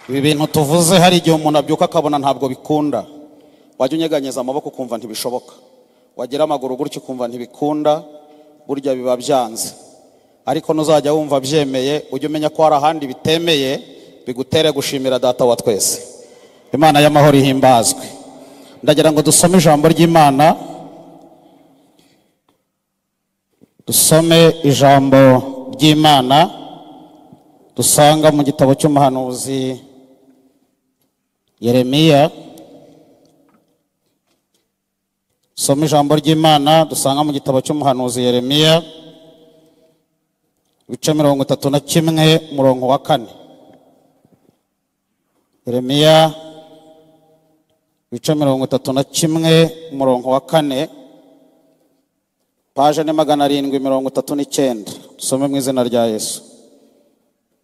Ibi bintu tuvuze hari igihe umuntu abyuka akabona ntabwo bikunda. Wajya unyeganyeza amaboko kumva ntibishoboka. Wagira amaguru gutyo kumva ntibikunda, burya biba byanze. Ariko nuzajya wumva byemeye, ujye umenya ko hari ahandi bitemeye, bigutere gushimira data wa twese. Imana y'amahoro ihimbazwe. Ndagira ngo dusome ijambo ry'Imana. Dusome ijambo ry'Imana dusanga mu gitabo cy'umuhanuzi Yeremiya. Dusome ijambo ry'Imana dusanga mu gitabo cy'umuhanuzi Yeremiya ibice 31 umurongo wa 4. Yeremiya ibice 31 umurongo wa 4, paje ni 739. Dusome mu izina rya Yesu.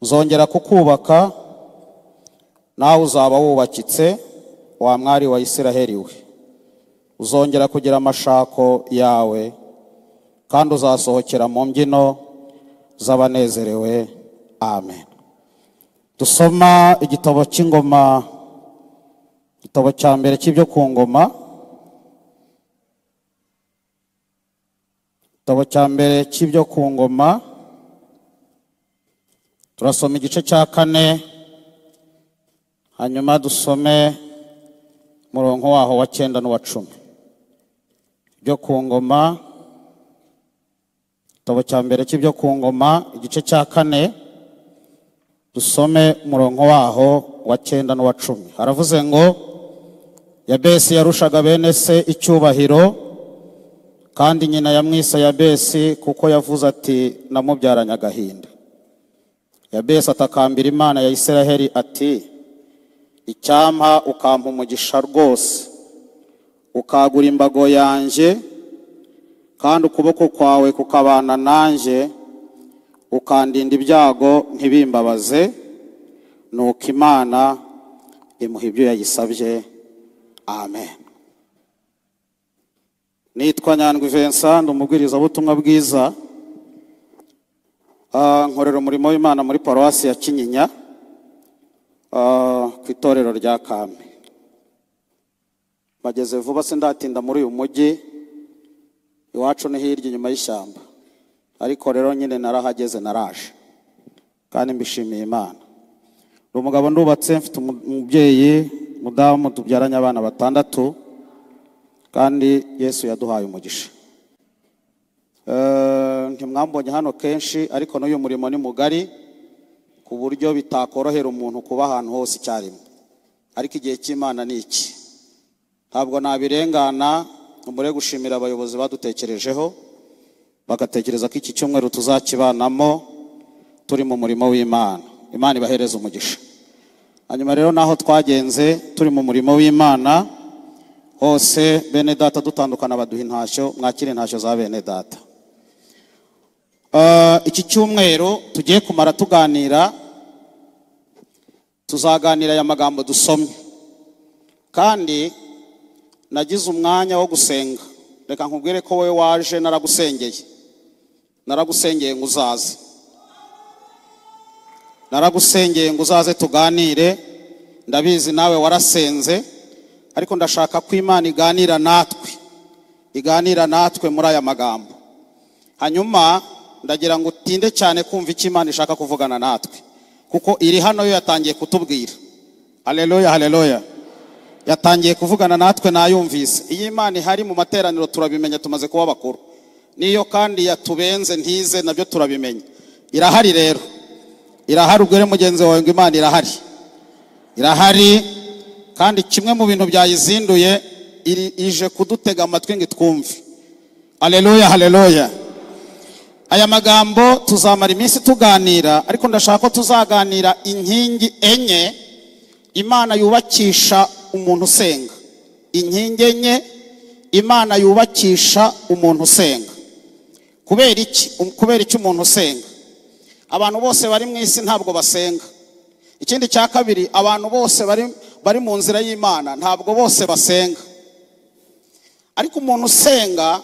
Uzongera kukubaka, nawe uzaba wubakitse, wa mwari wa Isiraheli we. Uzongera kugira amashako yawe, kandi uzasohokera mu mbyino z'abanezerewe. Amen. Dusoma igitabo cy'ingoma, igitabo cya mbere cy'ibyo ku ngoma, igitabo cya mbere cy'ibyo ku ngoma. Turasoma igice cya 4, hanyuma dusome murongo waho wa 9 n'uwa 10. Ibyo ku ngoma, igitabo cya mbere cy'ibyo ku ngoma, igice cya 4, dusome murongo waho wa 9 n'uwa 10. Haravuze ngo, Yabesi yarushaga bene se icyubahiro, kandi nyina yamwise Yabesi kuko yavuze ati namubyaranye agahinda. Yabesi atakambira Imana ya Isiraheli ati, icyampa ukampa umugisha rwose, ukagura imbago yanjye, kandi ukuboko kwawe kukabana nanjye, ukandinda ibyago ntibimbabaze. Nuko Imana imuha ibyo yayisabye. Amen. Nitwa Nyandwi Vincent, umubwirizabutumwa bwiza. Nkorera umurimo w'Imana muri paruwasi ya Kinyinya, ku itorero rya Kame. Bageze vuba sindatinda muri uyu mujyi, iwacu ni hirya inyuma y'ishyamba. Ariko rero nyine narahageze, naraje, kandi mbishimiye Imana. Umugabo ndubatse, mfite umubyeyi mudamu, tubyaranye abana 6, kandi Yesu yaduhaye umugisha. Ntimwambonye hano kenshi, ariko n'uyu murimo ni mugari ku buryo bitakorohera umuntu kuba ahantu hose icyarimwe. Ariko igihe cy'Imana ni iki, ntabwo nabirengana. Umure gushimira abayobozi badutekerejeho, bagatekereza ko iki cyumweru tuzakibanamo turi mu murimo w'Imana. Imana ibahereze umugisha. Hanyuma rero naho twagenze turi mu murimo w'Imana hose, bene data dutandukana baduha intashyo. Mwakire intashyo za bene data. Iki cyumweru tugiye kumara tuganira, tuzaganira aya magambo dusomye, kandi nagize umwanya wo gusenga. Reka nkubwire ko wowe waje naragusengeye ngo uzaze, naragusengeye ngo uzaze tuganire. Ndabizi nawe warasenze, ariko ndashaka ko Imana iganira natwe muri aya magambo. Hanyuma ndagira ngo utinde cyane kumva icyo Imana ishaka kuvugana natwe, kuko iri hano yo yatangiye kutubwira. Haleluya, haleluya. Yatangiye kuvugana natwe, nayumvise. Iyi Imana ihari mu materaniro turabimenya, tumaze kuba bakuru. Niyo kandi yatubenze ntize, nabyo turabimenya. Irahari rero, irahari. Ubwire mugenzi wawe ngo Imana irahari, kandi kimwe mu bintu byayizinduye ije kudutega amatwi ngo twumve. Haleluya, haleluya. Aya magambo tuzamara iminsi tuganira, ariko ndashaka ko tuzaganira inkingi enye Imana yubakisha umuntu usenga. Inkingi enye Imana yubakisha umuntu usenga. Kubera iki umuntu usenga? Abantu bose bari mu isi ntabwo basenga. Ikindi cya kabiri, abantu bose bari mu nzira y'Imana ntabwo bose basenga. Ariko umuntu usenga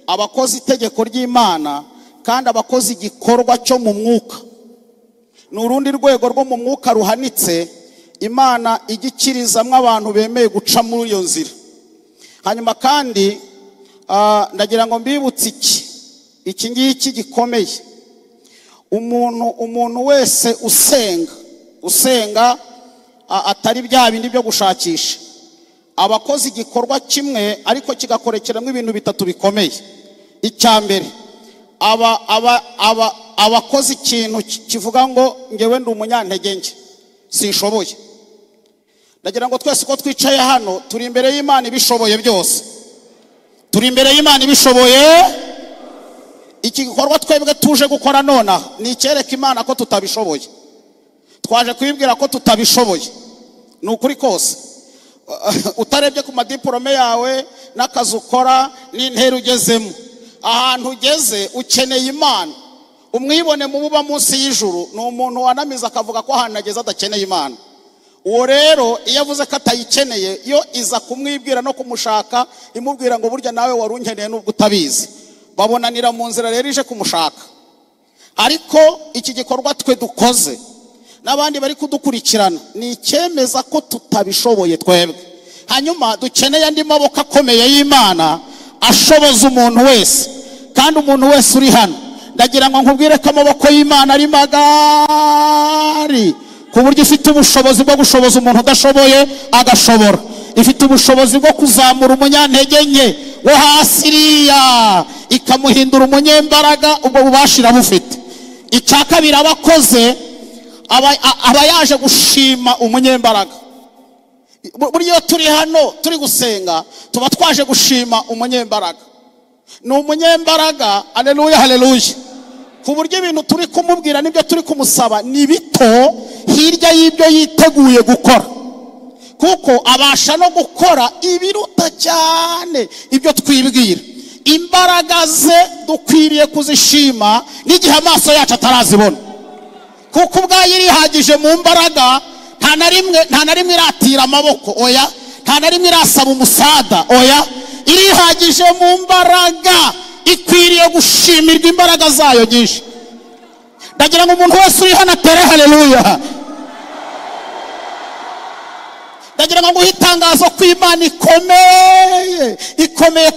abakozi itegeko ry'Imana, kandi abakozi igikorwa cyo mu mwuka. n'urundi rwego rwo mu mwuka ruhanitse Imana igikirizamwe abantu bemeye guca muri iyo nzira. Hanyuma kandi ndagira ngo mbibutse iki ngiki gikomeye. Umuntu wese usenga atari bya bindi byo gushakisha, abakozi igikorwa kimwe ariko kigakorekeramo ibintu bitatu bikomeye. Icyambere, abakozi ikintu kivuga ngo ngewe ndi umunyantege nke, sinshoboye. Ndagira ngo twese ko twicaye hano turi imbere y'Imana ibishoboye byose. Turi imbere y'Imana ibishoboye. Iki gikorwa twebwe tuje gukora nona ni icyereka Imana ko tutabishoboye. Twaje kwibwira ko tutabishoboye. Ni ukuri kose. Utarebye ku madiplome yawe n'akazi ukora n'intera ugezemo, ahantu ugeze ukeneye Imana. Umwibone mu buba munsi y'ijuru ni umuntu wanamiza akavuga ko ahantu ageze adakeneye Imana. Uwo rero iyo avuze ko atayikeneye, yo iza kumwibwira no kumushaka imubwira ngo burya nawe warunkeneye nubwo utabizi. Babonanira mu nzira rero ije kumushaka. Ariko iki gikorwa twe dukoze n'abandi bari kudukurikirana ni icyemeza ko tutabishoboye twebwe. Hanyuma dukeneye andi maboko akomeye y'Imana ashoboza umuntu wese. Kandi umuntu wese uri hano ndagira ngo nkubwire ko amaboko y'Imana ari magari, ku buryo ifite ubushobozi bwo gushoboza umuntu udashoboye agashobora. Ifite ubushobozi bwo kuzamura umunyantege nke wo hasi iriya ikamuhindura umunyembaraga, ubwo bubashira bufite. Icya kabiri, abakoze aba yaje gushima umunyembaraga. Buriya turi hano turi gusenga tuba twaje gushima umunyembaraga. Ni umunyembaraga, haleluya haleluya, ku buryo ibintu turi kumubwira n'ibyo turi kumusaba ni bito hirya y'ibyo yiteguye gukora, kuko abasha no gukora ibiruta cyane ibyo twibwira. Imbaraga ze dukwiriye kuzishima n'igihe amaso yacu atarazibona, kuko ubwayo irihagije mu mbaraga. Nta na rimwe iratira amaboko, oya. Nta na rimwe irasaba umusada, oya. Irihagije mu mbaraga, ikwiriye gushimirwa imbaraga zayo nyinshi. Ndagira ngo umuntu wese uri hano atere haleluya. Ndagira ngo nguhitangazo ko Imana ikomeye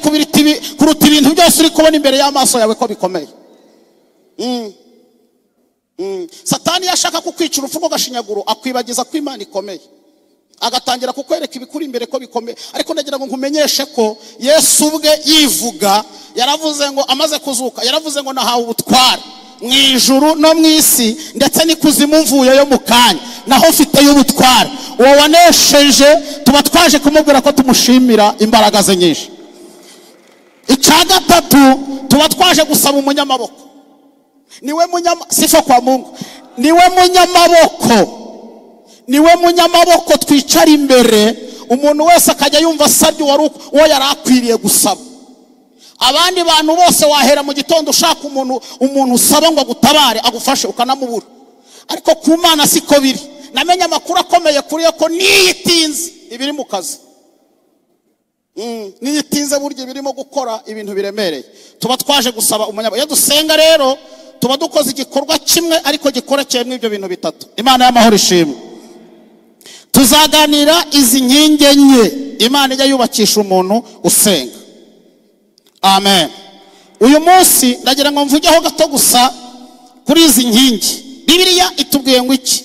kuruta ibintu byose uri kubona imbere y'amaso yawe ko bikomeye. Satani yashaka kukwica urupfu rw'agashinyaguro akwibagiza ko Imana ikomeye, agatangira kukwereka ibikuri imbere ko bikomeye. Ariko ndagira ngo nkumenyeshe ko Yesu ubwe yivuga, yaravuze ngo amaze kuzuka, yaravuze ngo nahawe ubutware mu ijuru no mu isi ndetse n'ikuzimu mvuyeyo mu kanya, naho mfiteyo ubutware. Uwo wanesheje tuba twaje kumubwira ko tumushimira imbaraga ze nyinshi. Icya gatatu, tuba twaje gusaba umunyamaboko. Sifa kwa Mungu. Niwe munyamaboko twicara imbere, umuntu wese akajya yumva asabye uwo yari akwiriye gusaba. Abandi bantu bose wahera mu gitondo ushaka umuntu usaba ngo agutabare agufashe ukanamubura. Ariko ku Mana siko biri. Namenye amakuru akomeye kuri yo ko niyitinze ibiri mu kazi. Niyitinze buryo birimo gukora ibintu biremereye. Tuba twaje gusaba umunyamaboko. Iyo dusenga rero tuba dukoze igikorwa kimwe ariko gikorekeyemo ibyo bintu bitatu. Imana y'amahoro ishimwe. Tuzaganira izi nkingi enye Imana ijya yubakisha umuntu usenga. Amen. Uyu munsi ndagira ngo mvugeho gato gusa kuri izi nkingi. Bibiliya itubwiye ngo iki?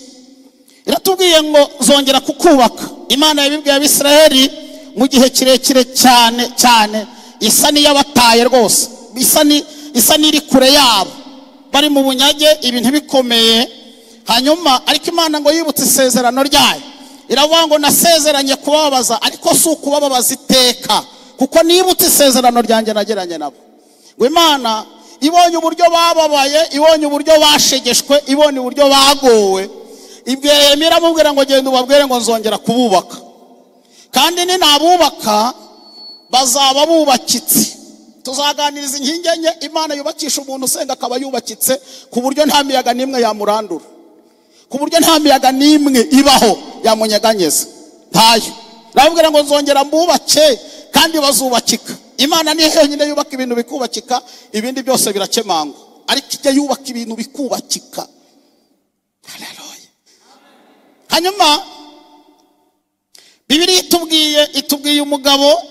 Iratubwiye ngo zongera kukubaka. Imana yabibwiye Abisiraheli mu gihe kirekire cyane isa n'iyabataye rwose. Isa n'iri kure yabo, bari mu bunyage, ibintu bikomeye. Hanyuma ariko Imana ngo yibutse isezerano ryayo, iravuga ngo nasezeranye kubabaza ariko si ukubabaza iteka, kuko nibutse isezerano ryanjye nageranye nabo. Ngo Imana ibonye uburyo bababaye, ibonye uburyo bashegeshwe, ibonye uburyo bagowe, ibwira Yeremiya iramubwira ngo genda ubabwire ngo nzongera kububaka. Kandi ninabubaka bazaba bubakitse. Tuzaganiriza inkingi enye Imana yubakisha umuntu usenga akaba yubakitse, ku buryo nta miyaga n'imwe yamurandura, ku buryo nta miyaga n'imwe ibaho yamunyeganyeza. Ntayo. Nababwira ngo nzongera mbubake kandi bazubakika. Imana niyo yonyine yubaka ibintu bikubakika, ibindi byose birakemangwa. Ariko ijya yubaka ibintu bikubakika. hanyuma Bibiliya itubwiye umugabo,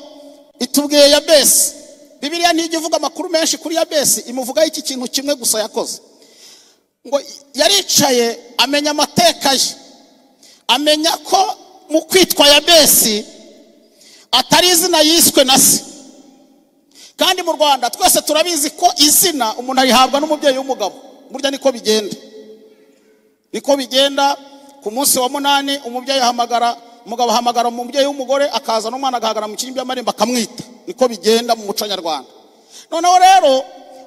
itubwiye Yabesi. Bibiliya ntijya ivuga amakuru menshi kuri Yabesi, imuvugaho iki kintu kimwe gusa yakoze. Ngo yaricaye amenya amateka ye, amenya ko mu kwitwa Yabesi atari izina yiswe na se. Kandi mu Rwanda twese turabizi ko izina umuntu arihabwa n'umubyeyi w'umugabo. Burya niko bigenda. Ku munsi wa 8 umugabo ahamagara umubyeyi w'umugore, akaza n'umwana agahagara mu kirimbi y'amarembo akamwita. Niko bigenda mu muco nyarwanda. Noneho rero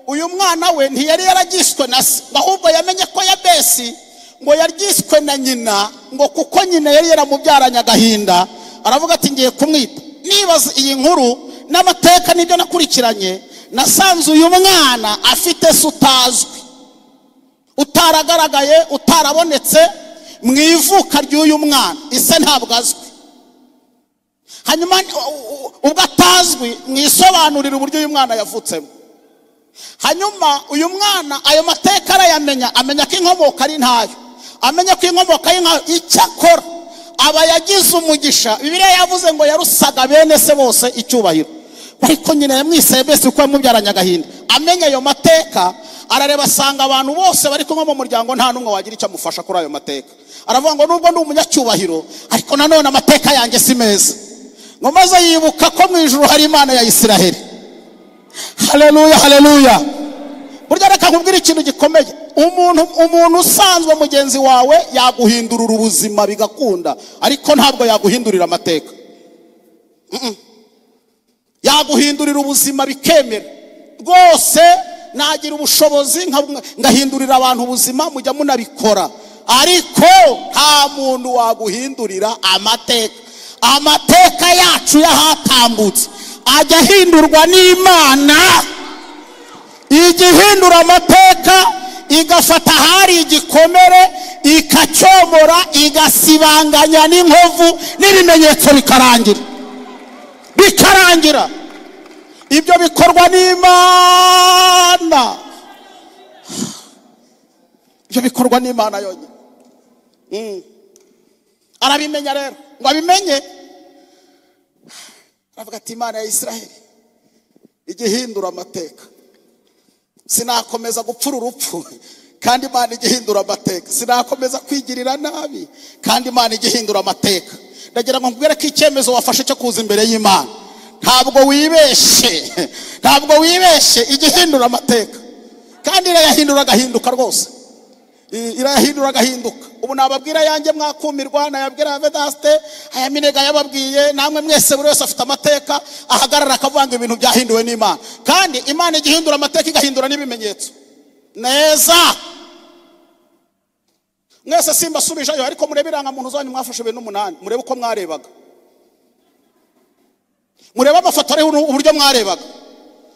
uyu mwana we ntiyari yaragiswe na se, ahubwo yamenye ko Yabesi ngo yaryiswe na nyina, ngo kuko nyina yari yaramubyaranye agahinda, aravuga ati ngiye kumwita. Nibaza iyi nkuru n'amateka nibyo nakurikiranye, nasanze uyu mwana afite se utazwi, utaragaragaye, utarabonetse mu ivuka ry'uyu mwana. Ise ntabwo azwi. Hanyuma ubwo atazwi, mwisobanurira uburyo uyu mwana yavutsemo. Hanyuma uyu mwana ayo mateka arayamenya, amenya ko inkomoko ari ntayo, amenya ko inkomoko ari nkayo. Icyakora aba yagize umugisha. Bibiliya yavuze ngo yarusaga bene se bose icyubahiro, ariko nyine yamwise Yabesi kuko yamubyaranye agahinda. Amenya ayo mateka, arareba asanga abantu bose bari kumwe mu muryango nta numwe wagira icyo amufasha kuri ayo mateka. Aravuga ngo nubwo ndi umunyacyubahiro, ariko nanone amateka yanjye si meza. Ngo maze yibuka ko mu ijuru hari Imana ya Isiraheli. Haleluya, haleluya. Burya reka nkubwire ikintu gikomeye. Umuntu usanzwe mugenzi wawe yaguhindurira ubuzima bigakunda, ariko ntabwo yaguhindurira amateka. Yaguhindurira ubuzima bikemera rwose. Nagira ubushobozi ngahindurira abantu ubuzima, mujya munabikora, ariko nta muntu waguhindurira amateka. Amateka yacu yahatambutse ajya ahindurwa n'Imana. Igihindura amateka igafata hari igikomere, ikacyomora, igasibanganya n'inkovu n'ibimenyetso bikarangira. Ibyo bikorwa n'Imana. Ibyo bikorwa n'Imana yonyine. Arabimenya rero, ngo abimenye, aravuga ati Imana ya Isiraheli igihindura amateka. Sinakomeza gupfura urupfu kandi Imana igihindura amateka. Sinakomeza kwigirira nabi kandi Imana igihindura amateka. Ndagira ngo nkubwire ko icyemezo wafashe cyo kuza imbere y'Imana, ntabwo wibeshe, igihindura amateka. Kandi irayahindura agahinduka rwose. Irahindura agahinduka. Ubu nababwira yanjye mwakumirwa, nayabwira Vedaste, aya Minega yababwiye, namwe mwese buri wese afite amateka, ahagarara akavanga ibintu byahinduwe n'Imana. Kandi Imana igihindura amateka igahindura n'ibimenyetso neza. Mwese simbasubijeyo, ariko murebe irangamuntu zanyu mwafashe 8, murebe uko mwarebaga, murebe amafoto ariho uburyo mwarebaga.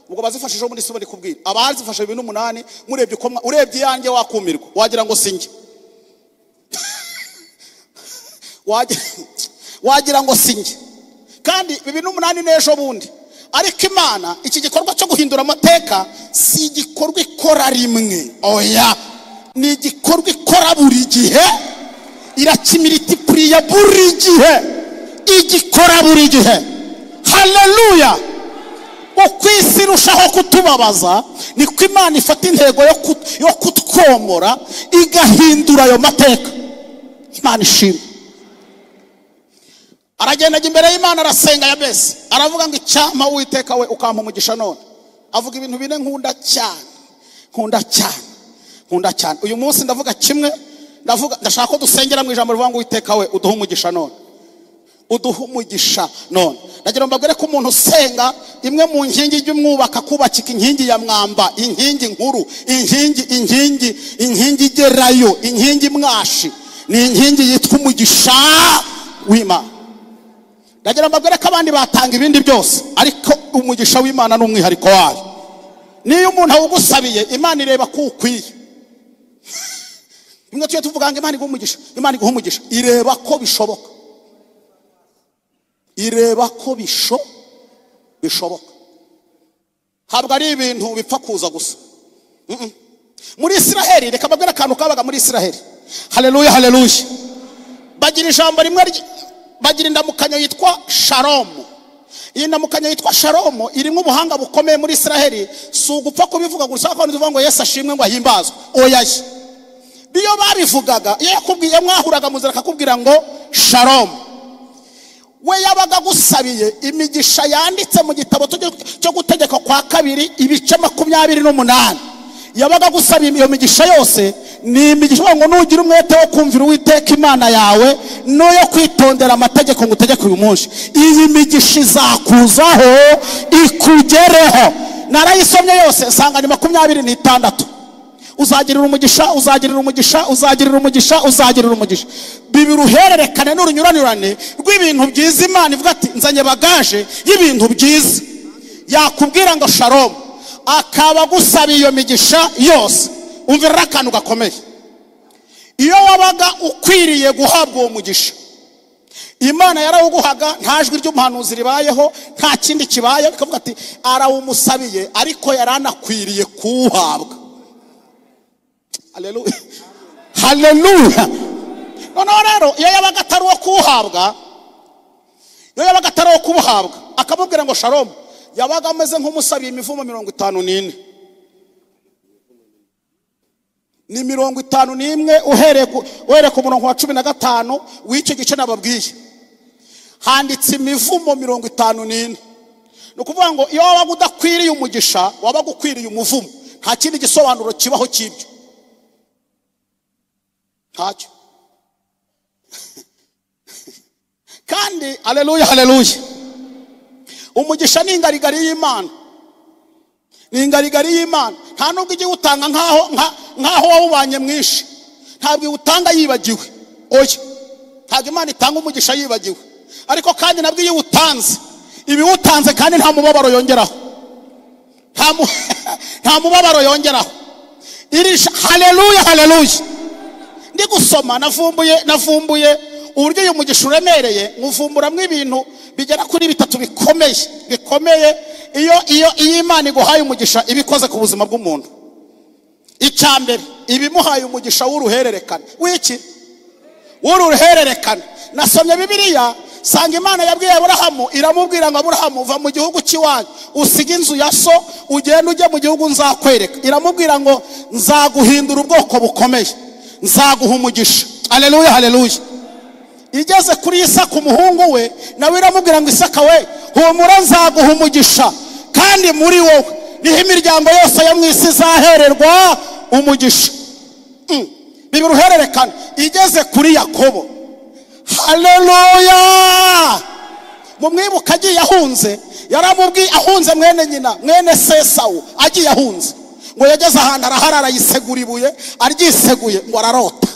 Ubwo bazifashije muri somo kubwira abazifashe 8, murebye uko urebye yanjye wakumirwa, wagira ngo sinjye. wagira ngo sinjye. Kandi 8 n'ejo bundi. Ariko Imana iki gikorwa cyo guhindura amateka si igikorwa ikora rimwe, oya, ni igikorwa ikora buri gihe. Irakimilitipuriya buri gihe, igikora buri gihe. Haleluya. Uko isi irushaho kutubabaza, niko Imana ifata intego yo kutwomora, igahindura ayo mateka. Imana ishimwe. Aragenda imbere y'Imana, arasenga Yabesi, aravuga ngo icyama Uwiteka we ukampa umugisha none. Avuga ibintu bine nkunda cyane. Uyu munsi ndavuga kimwe, ndashaka ko dusengera mu ijambo rivuga ngo Uwiteka we uduhe umugisha none. Ndagira ngo mbabwire ko umuntu usenga imwe mu nkingi y'umwubaka kubakika inkingi ya mwamba, inkingi nkuru, inkingi igerayo, inkingi mwashi, ni inkingi yitwa umugisha w'Imana. Ndagira mbabwire ko abandi batanga ibindi byose, ariko umugisha w'Imana n'umwihariko wayo. Niyo umuntu awugusabiye, Imana ireba ko ukwiye. Imwe tuye tuvuga ngo Imana iguha umugisha, ireba ko bishoboka. Bishoboka. Habwa ari ibintu bipfa kuza gusa. Muri Isiraheli, reka mbabwire akantu kabaga muri Isiraheli. Haleluya, haleluya. bagira ijambo rimwe, bagira indamukanyo yitwa shalomu. Iyi ndamukanyo yitwa shalomu irimo ubuhanga bukomeye muri Israheli. Si ugupfa kubivuga gusa ko uvuga ngo Yesu ashimwe ngo ahimbazwe, oya. Biyo babivugaga, iyo yakubwiye mwahuraga muzira akakubwira ngo shalomu, we yabaga gusabiye imigisha yanditse mu gitabo cyo gutegeka kwa 2 ibice 28. Yabaga gusabiye iyo migisha yose. Ni imigisha ngo nugira umwete wo kumvira Uwiteka Imana yawe no yo kwitondera amategeko ngutegeka uyu munsi, iyi migisha izakuzaho ikugereho. Narayisomye yose nsanga ni 26. Uzagirira umugisha, uzagirira umugisha, uzagirira umugisha, uzagirira umugisha. Bibiri uhererekane n'urunyuranirane rw'ibintu byiza. Imana ivuga ati nzanye bagaje y'ibintu byiza. Yakubwira ngo shalomu, akaba gusabiye iyo migisha yose. Umvira akantu gakomeye. Iyo wabaga ukwiriye guhabwa uwo mugisha, Imana yarawuguhaga, nta jwi ry'umuhanuzi ribayeho, nta kindi kibaye, ikavuga ati arawumusabiye ariko yaranakwiriye kuwuhabwa. Haleluya, haleluya. Noneho rero iyo yabaga atari uwo kuwuhabwa, iyo yabaga atari uwo kuwuhabwa, akamubwira ngo shalomu, yabaga ameze nk'umusabiye imivumo 54. Ni 51 uhereye ku murongo wa 15 w'icyo gice nababwiye. Handitse imivumo 54. Nukuvuga ngo iyo wabaga udakwiriye umugisha, wabaga ukwiriye umuvumo. Nta kindi gisobanuro kibaho cy'ibyo. Ntacyo. Kandi haleluya, haleluya, umugisha ni ingarigari y'Imana. Ni ingarigari y'Imana. Nta nubwo igiye utanga nkaho wawubanye mwinshi. Ntabwo utanga yibagiwe, oya. Ntabwo Imana itanga umugisha yibagiwe. Ariko kandi nabwo iyo utanze, ibi utanze kandi nta mubabaro yongeraho. Nta mubabaro yongeraho. Haleluya, haleluya. Ndi gusoma navumbuye uburyo uyu mugisha uremereye. Nguvumburamwe ibintu bigera kuri 3 bikomeye. Iyo Imana iguhaye umugisha ibikoze ku buzima bw'umuntu. Icyambere, ibimuhaye umugisha w'uruhererekane. Wiki w'uruhererekane. Nasomye Bibiliya, sanga Imana yabwiye Aburahamu, iramubwira ngo Aburahamu, va mu gihugu cy'iwanyu, usiga inzu ya so, ugende ujye mu gihugu nzakwereka. Iramubwira ngo nzaguhindura ubwoko bukomeye, nzaguha umugisha. Haleluya, haleluya. Igeze kuri Isaka umuhungu we, nawe iramubwira ngo Isaka we, humura nzaguha umugisha, kandi muri wowe niho imiryango yose yo mu isi izahererwa umugisha. Bibiri uhererekana. Igeze kuri Yakobo, haleluya, mu mwibuka agiye ahunze, yaramubwiye ahunze mwene nyina, mwene Sesawu, agiye ahunze ngo yageze ahantu araharara yisegura ibuye, aryiseguye ngo ararota.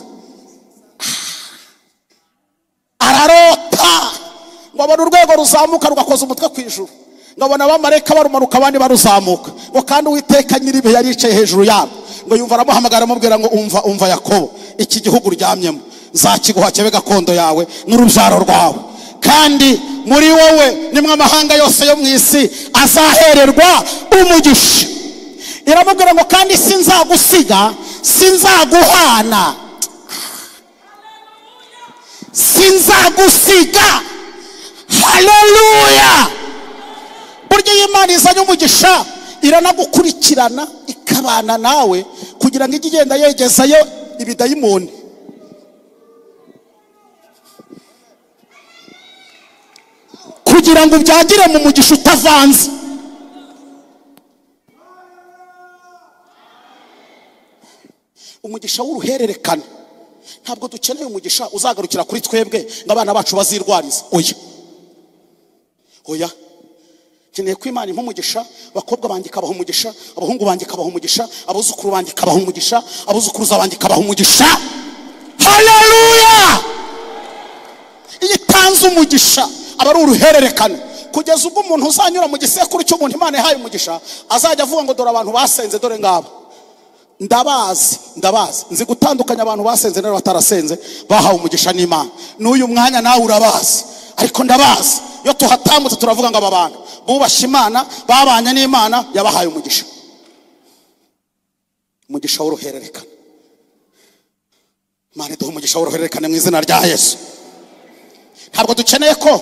Ngo abona urwego ruzamuka rugakoza umutwe ku ijuru, ngabona abamarayika barumanuka abandi baruzamuka, ngo kandi Uwiteka nyiribihe yaricaye hejuru yabo, ngo yumva aramuhamagara amubwira ngo umva Yakobo, iki gihugu uryamyemo nzakiguha kibe gakondo yawe n'urubyaro rwawe, kandi muri wowe nimwe amahanga yose yo mu isi azahererwa umugisha. Iramubwira ngo kandi sinzagusiga, sinzaguhana, sinzagusiga. Haleluya. Burya Imana izanye umugisha iranagukurikirana ikabana nawe kugira ngo igenda yegezayo ibidayimoni. Kugira ngo byagire mu mugisha utavanze. Umugisha w'uruhererekane. Ntabwo dukeneye umugisha uzagarukira kuri twebwe ngo abana bacu bazirwariza. Oya. Keneye ko Imana impa umugisha, bakobwa banjye kabaho umugisha, abahungu banjye kabaho umugisha, abuzukuru banjye kabaho umugisha, abuzukuruza banjye kabaho umugisha. Haleluya. Itanze umugisha aba ari uruhererekane, kugeza ubwo umuntu uzanyura mu gisekuru cy'umuntu Imana yahaye umugisha azajya avuga ngo dore abantu basenze, dore ngabo. Ndabazi nzi gutandukanya abantu basenze n'abatarasenze bahawe umugisha n'Imana. N'uyu mwanya nawe urabazi, ariko ndabazi iyo tuhatambutse turavuga ngo aba bantu bubashye Imana, babanye n'Imana, yabahaye umugisha. Umugisha w'uruhererekane. Imana iduha umugisha w'uruhererekane mu izina rya Yesu. ntabwo dukeneye ko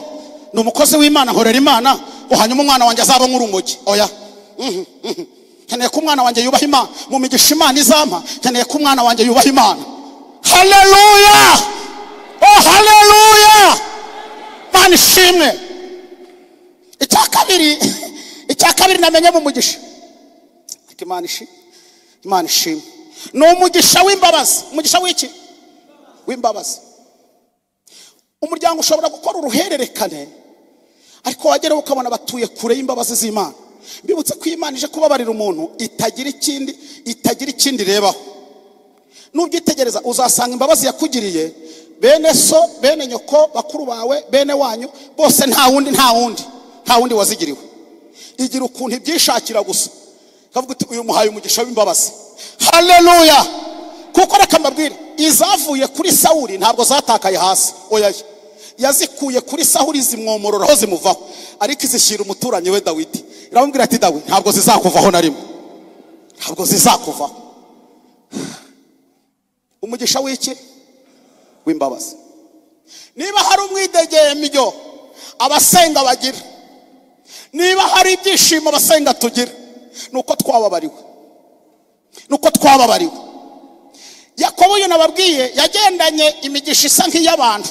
ni umukozi w'Imana nkorera Imana hanyuma umwana wanjye azaba nk'urumogi. Oya, nkeneye ko umwana wanjye yubaha Imana mu migisha Imana izampa. Nkeneye ko umwana wanjye yubaha Imana. Haleluya, oh haleluya, Imana ishimwe. Icya kabiri namenye mu mugisha, Imana ishimwe, ni umugisha w'imbabazi. Umugisha w'iki? W'imbabazi. Umuryango ushobora gukora uruhererekane ariko wagera ukabona batuye kure y'imbabazi z'Imana. Mbibutse ko Imana ije kubabarira umuntu itagira ikindi rebaho. Nubyitegereza uzasanga imbabazi yakugiriye bene so, bene nyoko, bakuru bawe, bene wanyu bose nta wundi wazigiriwe. Igira ukuntu ibyishakira gusa, kavuga uti uyu muhaye umugisha w'imbabazi. Haleluya. Kuko reka mbabwire, izavuye kuri Sawuli ntabwo zatakaye hasi. Oya, yazikuye kuri Sawuli zimwomororaho zimuvaho, ariko izishyira umuturanyi we Dawidi. Iramubwira ati Dawidi, ntabwo zizakuvaho na rimwe, ntabwo zizakuvaho. Umugisha w'iki? W'imbabazi. Niba hari umwidegembyo abasenga bagira, niba hari ibyishimo abasenga tugira, nuko twababariwe. Yakobo uyu nababwiye yagendanye imigisha isa nk'iy'abantu,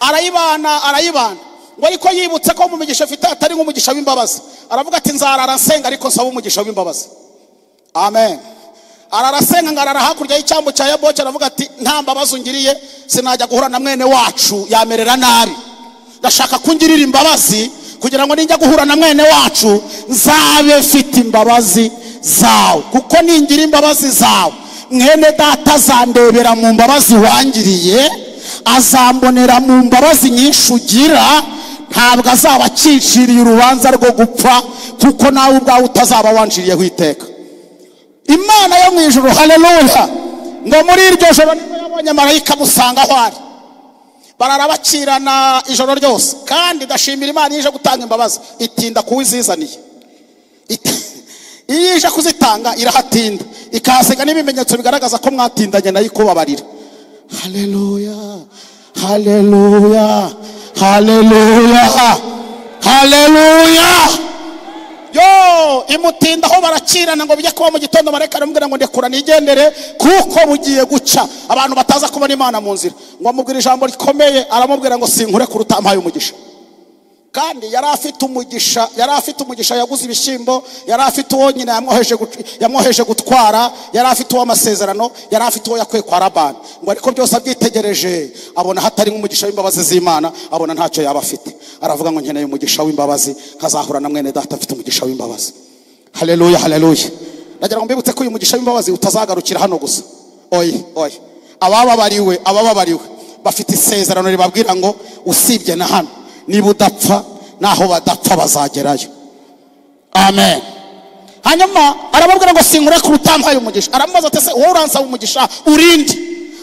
arayibana ngo ariko yibutse ko mu migisha afite atari nk'umugisha w'imbabazi. Aravuga ati nzarara nsenga ariko nsaba umugisha w'imbabazi. Amen. Ararasenga ngarara hakurya y'icyambu cya Yaboki. Aravuga ati nta mbabazi ungiriye sinajya guhura na mwene wacu yamerera nabi. Ndashaka kungirira imbabazi kugira ngo ninjya guhura na mwene wacu nzabe mfite imbabazi zawe. Kuko ningira imbabazi zawe mwene data azandebera mu mbabazi wangiriye, azambonera mu mbabazi nyinshi ugira. Ntabwo azaba akiciriye urubanza rwo gupfa, kuko nawe ubwawe utazaba wanjiriyeho iteka. Imana yo mu ijuru, haleluya, ngo muri iryo joro nibwo yabonye marayika musanga aho ari. Bararabakirana ijoro ryose, kandi ndashimira Imana ije gutanga imbabazi itinda kuwizizaniye. Iyo ije kuzitanga irahatinda, ikahasiga n'ibimenyetso bigaragaza ko mwatindanye nayo ikubabarira. Haleluya, haleluya, haleluya, haleluya. Yo, imutindaho barakirana ngo bijye kuba mu gitondo. Marayika aramubwira ngo ndekura nigendere kuko bugiye guca, abantu bataza kubona Imana mu nzira. Ngo amubwira ijambo rikomeye, aramubwira ngo sinkure kuruta mpaye umugisha. Kandi yari afite umugisha, yaguze ibishyimbo, yari afite uwo nyina yamwoheje gutwara, yari afite uwo amasezerano, yari afite uwo yakuye kwa Labani. Ngo ariko byose abyitegereje abona hatari nk'umugisha w'imbabazi z'Imana, abona ntacyo yaba afite. Aravuga ngo nkeneye umugisha w'imbabazi, nkazahura na mwene data afite umugisha w'imbabazi. Haleluya, haleluya. Ndagira ngo mbibutse ko uyu mugisha w'imbabazi utazagarukira hano gusa. Oya, abababariwe bafite isezerano ribabwira ngo usibye na hano, niba udapfa naho badapfa bazagerayo. Amen. Hanyuma aramubwira ngo sinkure kuruta mpaye umugisha. Aramubaza ati se wowe uransaba umugisha urindi?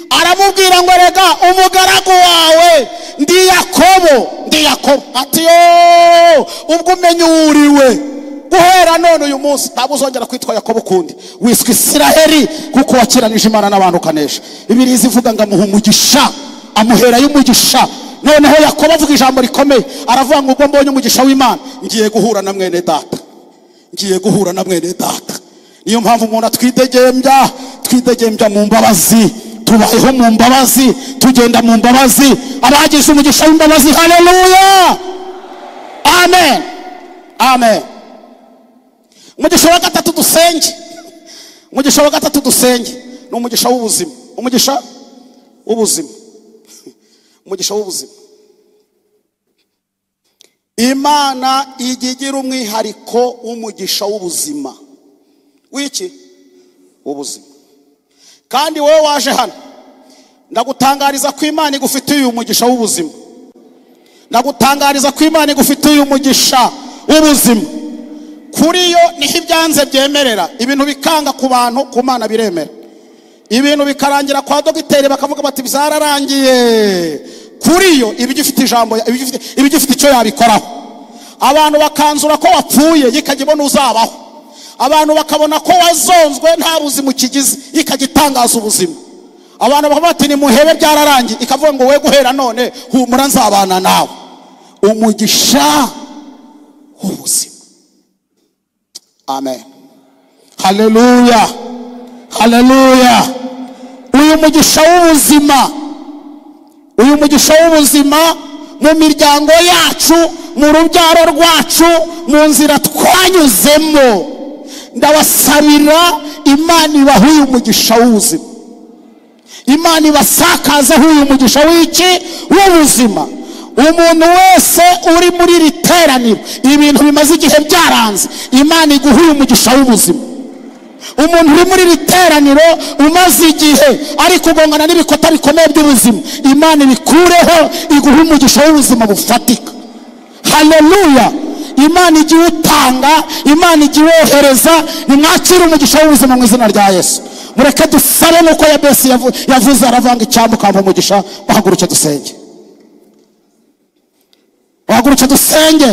Aramubwira ngo rega umugaragu wawe ndi Yakobo. Ati yo, ubwo umenye uriwe, guhera none uyu munsi ntabwo uzongera kwitwa Yakobo kundi, wiswe Isiraheli, kuko wakiranije Imana n'abantu ukanesha. Bibiliya ivuga ngo amuha umugisha, amuherayo umugisha. Noneho Yakobo avuga ijambo rikomeye, aravuga ngo ubwo mbonye umugisha w'Imana ngiye guhura na mwene data. Niyo mpamvu umuntu twidegembya mu mbabazi, tubayeho mu mbabazi, tugenda mu mbabazi, abagize umugisha w'imbabazi. Haleluya, amen, amen. Umugisha wa gatatu dusenge, ni umugisha w'ubuzima. Umugisha w'ubuzima. Imana igigira umwihariko w'umugisha w'ubuzima. Wiki? W'ubuzima. Kandi wowe waje hano, ndagutangariza ko Imana igufitiye umugisha w'ubuzima. Ndagutangariza ko Imana igufitiye umugisha w'ubuzima. Kuri yo niho ibyanze byemerera, ibintu bikanga ku bantu, ku Mana biremera. Ibintu bikarangira kwa dogiteri bakavuga bati byararangiye. Kuri yo ibigifite ijambo, ibigifite icyo yabikoraho. Abantu bakanzura ko wapfuye, yikagibona uzabaho. Abantu bakabona ko wazonzwe nta buzima ukigize, ikagitangaza ubuzima. abantu bakavuga ati nimuhebe byararangiye, ikavuga ngo we guhera none humura nzabana nawe. Umugisha w'ubuzima. Amen. Haleluya, haleluya. Uyu mugisha w'ubuzima, uyu mugisha w'ubuzima mu miryango yacu, mu rubyaro rwacu, mu nzira twanyuzemo, ndabasabira Imana ibaha uyu mugisha w'ubuzima. Imana ibasakazaho uyu mugisha w'iki? W'ubuzima. Umuntu wese uri muri iri teraniro, ibintu bimaze igihe byaranze, Imana iguha uyu mugisha w'ubuzima. Umuntu uri muri iri teraniro umaze igihe ari kugongana n'ibikota bikomeye by'ubuzima, Imana ibikureho, iguha umugisha w'ubuzima bufatika. Haleluya. Imana igiye utanga, Imana igiye wohereza. Nimwakire umugisha w'ubuzima mu izina rya Yesu. Mureke dusabe nuko Yabesi yavuze, aravanga icyambu kamba umugisha. Bahaguruke dusenge, bahaguruke dusenge,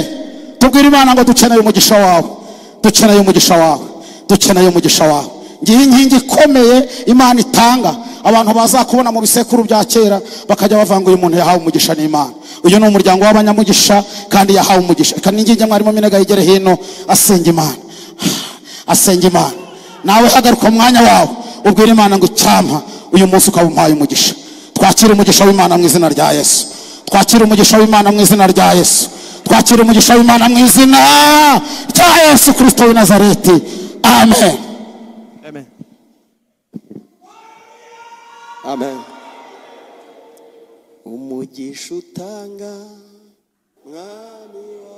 tubwire Imana ngo dukeneye umugisha wawe, dukeneye umugisha wawe, dukeneye umugisha wawe. Ngiye inkingi ikomeye Imana itanga. Abantu bazakubona mu bisekuru bya kera bakajya bavanga uyu muntu yahawe umugisha n'Imana. Uyu ni umuryango w'abanyamugisha kandi yahawe umugisha. Kandi nginge mwarimo minega yigere hino asenga Imana, asenga Imana. Nawe hagaruka mu mwanya wawe ubwira Imana ngo cyampa uyu munsi ukaba umpaye umugisha. Twakire umugisha w'Imana mu izina rya Yesu. Twakire umugisha w'Imana mu izina rya Yesu. Twakire umugisha w'Imana mu izina rya Yesu Kristo w'i Nazareti. Amen. Amen. Amen. Umugisha utanga mwami wa